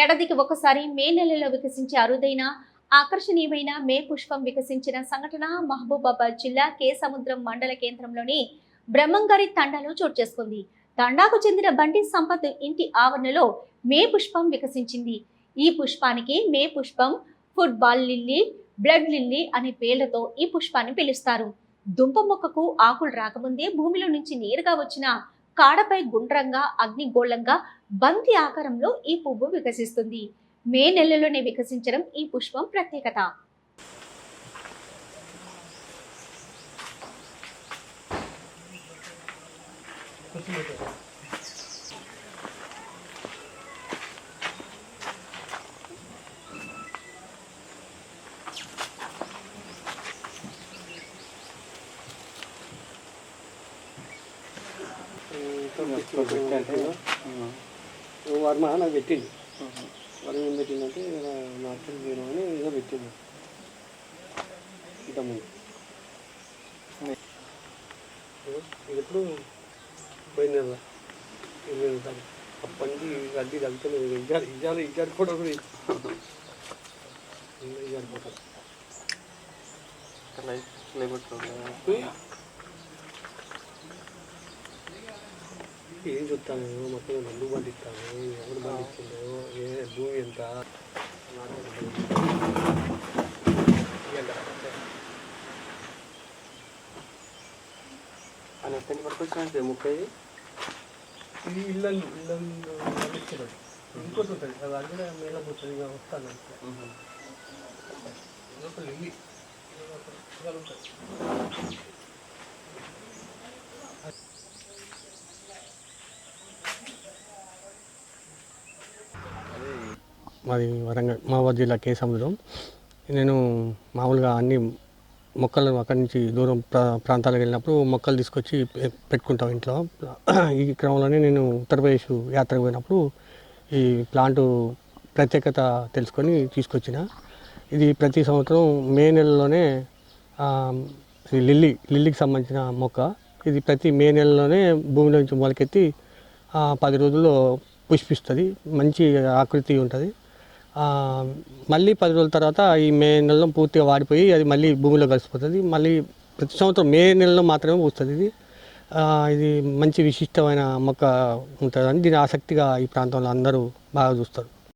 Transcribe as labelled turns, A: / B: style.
A: ఏడాదికి ఒకసారి మే నెలలో వికసించే అరుదైన ఆకర్షణీయమైన మే పుష్పం వికసించిన సంఘటన మహబూబాబాద్ జిల్లా కేసముద్రం మండల కేంద్రంలోని బ్రహ్మంగారి తండాలో చోటు చేసుకుంది. తండాకు చెందిన బండి సంపత్ ఇంటి ఆవరణలో మే పుష్పం వికసించింది. ఈ పుష్పానికి మే పుష్పం, ఫుట్బాల్ లిల్లీ, బ్లడ్ లిల్లీ అనే పేర్లతో ఈ పుష్పాన్ని పిలుస్తారు. దుంప మొక్కకు ఆకులు రాకముందే భూమిలో నుంచి నేరుగా వచ్చిన కాడపై గుండ్రంగా అగ్నిగోళంగా బంతి ఆకారంలో ఈ పువ్వు వికసిస్తుంది. మే నెలలోనే వికసించడం ఈ పుష్పం ప్రత్యేకత.
B: వర్మ నాకు పెట్టింది. వర్మ ఏం పెట్టిందంటే మార్కెట్ చేయడం అని ఏదో పెట్టింది ఇంతకుముందు. ఎప్పుడు పోయిన నెల 20 తారీఖు అప్పటి నుంచి గడ్డి తగ్గుతుంది. ఇజారు కూడా ఏం చెప్తాను, మొత్తం నన్ను పండిస్తాను, ఎవరు పండించిందో, ఏ భూమి ఎంత అని ఎక్కడికి పట్టుకొచ్చిన 30 ఇది ఇల్లు పండించాడు. ఇంకోటి ఉంటుంది అది అది కూడా మేళ పోతుంది. ఇక వస్తాను ఇల్లు ఉంటుంది. మాది వరంగల్ మహబూబాబాద్ జిల్లా కేసముద్రం. నేను మామూలుగా అన్ని మొక్కలు అక్కడి నుంచి దూరం ప్రాంతాలకు వెళ్ళినప్పుడు మొక్కలు తీసుకొచ్చి పెట్టుకుంటాం ఇంట్లో. ఈ క్రమంలోనే నేను ఉత్తరప్రదేశ్ యాత్రకు పోయినప్పుడు ఈ ప్లాంట్ ప్రత్యేకత తెలుసుకొని తీసుకొచ్చిన. ఇది ప్రతి సంవత్సరం మే నెలలోనే లిల్లీకి సంబంధించిన మొక్క. ఇది ప్రతి మే నెలలోనే భూమిలో నుంచి మొలకెత్తి 10 రోజుల్లో పుష్పిస్తుంది. మంచి ఆకృతి ఉంటుంది. మళ్ళీ 10 రోజుల తర్వాత ఈ మే నెలలో పూర్తిగా వాడిపోయి అది మళ్ళీ భూమిలో కలిసిపోతుంది. మళ్ళీ ప్రతి సంవత్సరం మే నెలలో మాత్రమే పూస్తుంది. ఇది మంచి విశిష్టమైన మొక్క ఉంటుందని దీని ఆసక్తిగా ఈ ప్రాంతంలో అందరూ బాగా చూస్తారు.